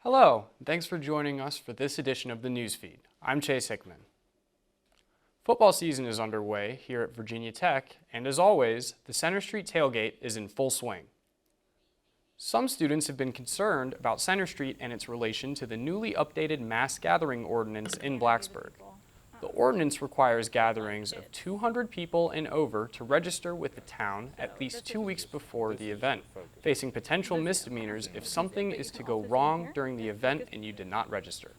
Hello, and thanks for joining us for this edition of the Newsfeed. I'm Chase Hickman. Football season is underway here at Virginia Tech, and as always, the Center Street tailgate is in full swing. Some students have been concerned about Center Street and its relation to the newly updated mass gathering ordinance in Blacksburg. The ordinance requires gatherings of 200 people and over to register with the town at least 2 weeks before the event, facing potential misdemeanors if something is to go wrong during the event and you did not register.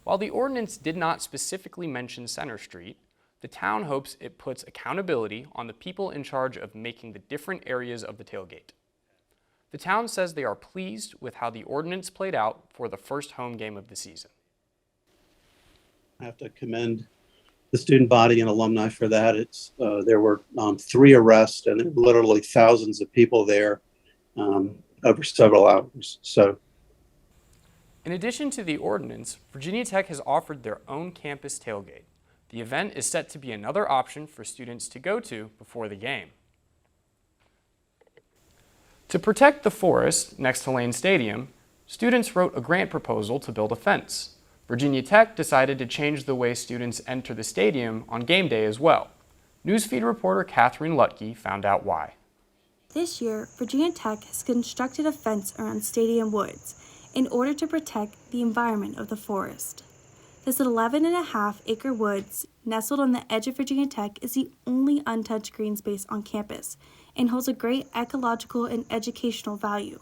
While the ordinance did not specifically mention Center Street, the town hopes it puts accountability on the people in charge of making the different areas of the tailgate. The town says they are pleased with how the ordinance played out for the first home game of the season. I have to commend the student body and alumni for that. There were 3 arrests and literally thousands of people there over several hours. So, in addition to the ordinance, Virginia Tech has offered their own campus tailgate. The event is set to be another option for students to go to before the game. To protect the forest next to Lane Stadium, students wrote a grant proposal to build a fence. Virginia Tech decided to change the way students enter the stadium on game day as well. Newsfeed reporter Catherine Lutke found out why. This year, Virginia Tech has constructed a fence around Stadium Woods in order to protect the environment of the forest. This 11.5-acre woods, nestled on the edge of Virginia Tech, is the only untouched green space on campus and holds a great ecological and educational value.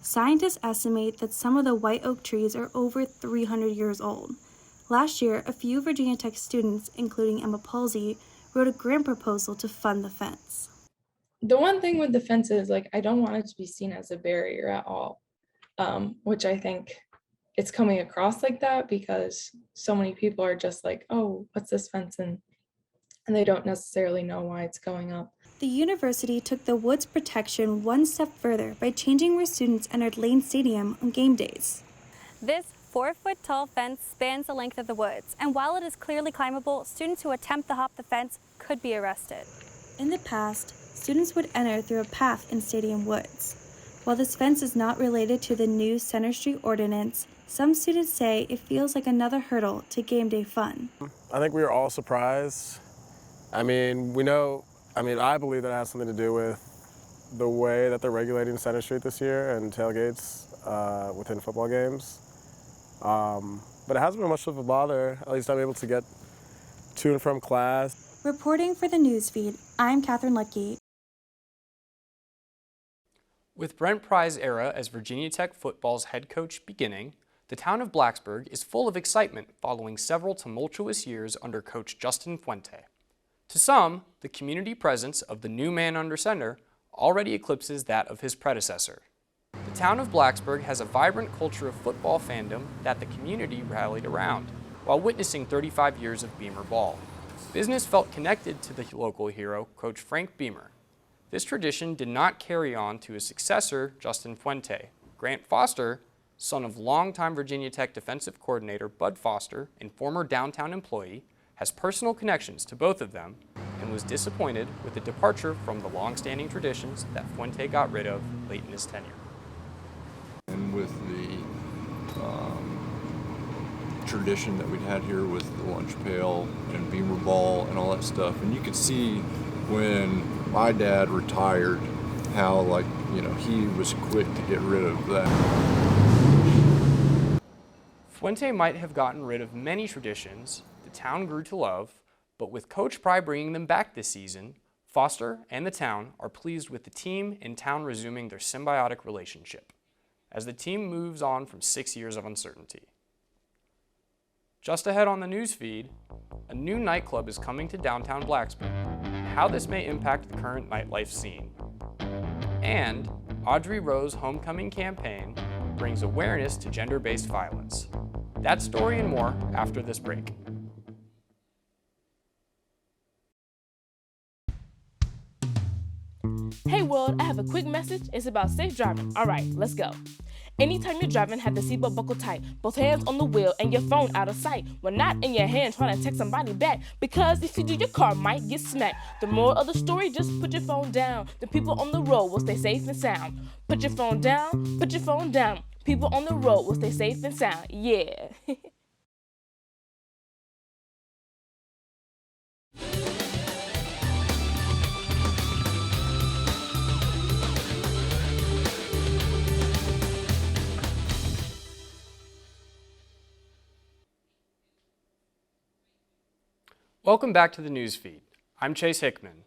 Scientists estimate that some of the white oak trees are over 300 years old. Last year, a few Virginia Tech students, including Emma Palsy, wrote a grant proposal to fund the fence. The one thing with the fence is, I don't want it to be seen as a barrier at all, which I think it's coming across like that because so many people are just like, oh, what's this fence? And they don't necessarily know why it's going up. The university took the woods protection one step further by changing where students entered Lane Stadium on game days. This 4-foot-tall fence spans the length of the woods, and while it is clearly climbable, students who attempt to hop the fence could be arrested. In the past, students would enter through a path in Stadium Woods. While this fence is not related to the new Center Street ordinance, some students say it feels like another hurdle to game day fun. I think we were all surprised. I believe that it has something to do with the way that they're regulating Center Street this year and tailgates within football games. But it hasn't been much of a bother. At least I'm able to get to and from class. Reporting for the Newsfeed, I'm Catherine Lutke. With Brent Pry's era as Virginia Tech football's head coach beginning, the town of Blacksburg is full of excitement following several tumultuous years under coach Justin Fuente. To some, the community presence of the new man under center already eclipses that of his predecessor. The town of Blacksburg has a vibrant culture of football fandom that the community rallied around while witnessing 35 years of Beamer ball. Business felt connected to the local hero, Coach Frank Beamer. This tradition did not carry on to his successor, Justin Fuente. Grant Foster, son of longtime Virginia Tech defensive coordinator Bud Foster and former downtown employee, has personal connections to both of them and was disappointed with the departure from the long-standing traditions that Fuente got rid of late in his tenure. And with the tradition that we'd had here with the lunch pail and Beamer ball and all that stuff, and you could see when my dad retired how he was quick to get rid of that. Fuente might have gotten rid of many traditions the town grew to love, but with Coach Pry bringing them back this season, Foster and the town are pleased with the team and town resuming their symbiotic relationship as the team moves on from 6 years of uncertainty. Just ahead on the Newsfeed, a new nightclub is coming to downtown Blacksburg, and how this may impact the current nightlife scene. And Audrey Rowe's homecoming campaign brings awareness to gender-based violence. That story and more after this break. Hey world, I have a quick message. It's about safe driving. All right, let's go. Anytime you're driving, have the seatbelt buckled tight. Both hands on the wheel and your phone out of sight. When not in your hand trying to text somebody back. Because if you do, your car might get smacked. The moral of the story, just put your phone down. The people on the road will stay safe and sound. Put your phone down, put your phone down. People on the road will stay safe and sound. Yeah. Welcome back to the newsfeed. I'm Chase Hickman.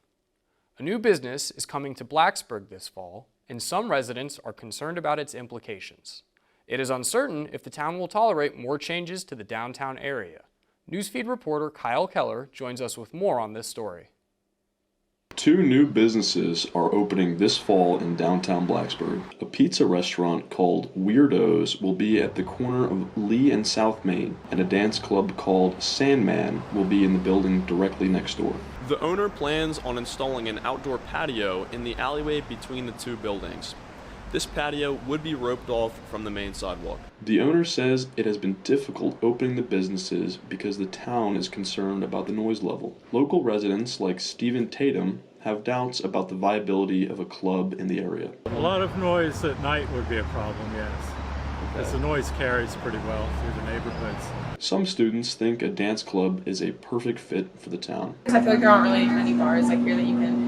A new business is coming to Blacksburg this fall, and some residents are concerned about its implications. It is uncertain if the town will tolerate more changes to the downtown area. Newsfeed reporter Kyle Keller joins us with more on this story. 2 new businesses are opening this fall in downtown Blacksburg. A pizza restaurant called Weirdos will be at the corner of Lee and South Main, and a dance club called Sandman will be in the building directly next door. The owner plans on installing an outdoor patio in the alleyway between the 2 buildings. This patio would be roped off from the main sidewalk. The owner says it has been difficult opening the businesses because the town is concerned about the noise level. Local residents like Stephen Tatum have doubts about the viability of a club in the area. A lot of noise at night would be a problem, yes. Because the noise carries pretty well through the neighborhoods. Some students think a dance club is a perfect fit for the town. I feel like there aren't really many bars like here that you can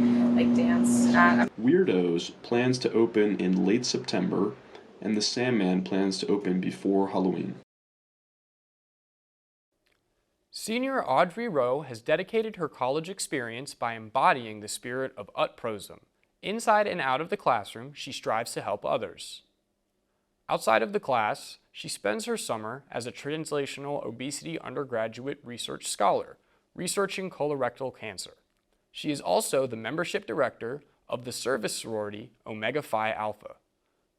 dance at. Weirdos plans to open in late September, and the Sandman plans to open before Halloween. Senior Audrey Rowe has dedicated her college experience by embodying the spirit of Utprosum. Inside and out of the classroom, she strives to help others. Outside of the class, she spends her summer as a translational obesity undergraduate research scholar, researching colorectal cancer. She is also the membership director of the service sorority Omega Phi Alpha.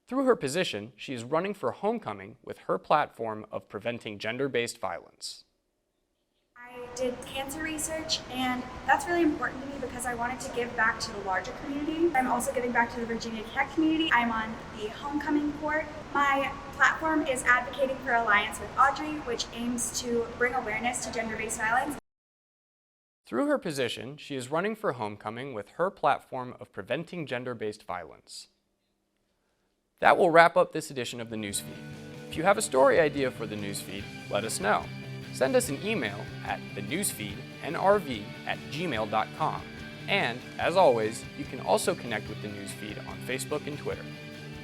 Through her position, she is running for homecoming with her platform of preventing gender-based violence. I did cancer research, and that's really important to me because I wanted to give back to the larger community. I'm also giving back to the Virginia Tech community. I'm on the homecoming court. My platform is advocating for Alliance with Audrey, which aims to bring awareness to gender-based violence. Through her position, she is running for homecoming with her platform of preventing gender-based violence. That will wrap up this edition of the Newsfeed. If you have a story idea for the Newsfeed, let us know. Send us an email at thenewsfeednrv@gmail.com. And, as always, you can also connect with the Newsfeed on Facebook and Twitter.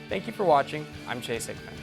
Thank you for watching. I'm Chase Hickman.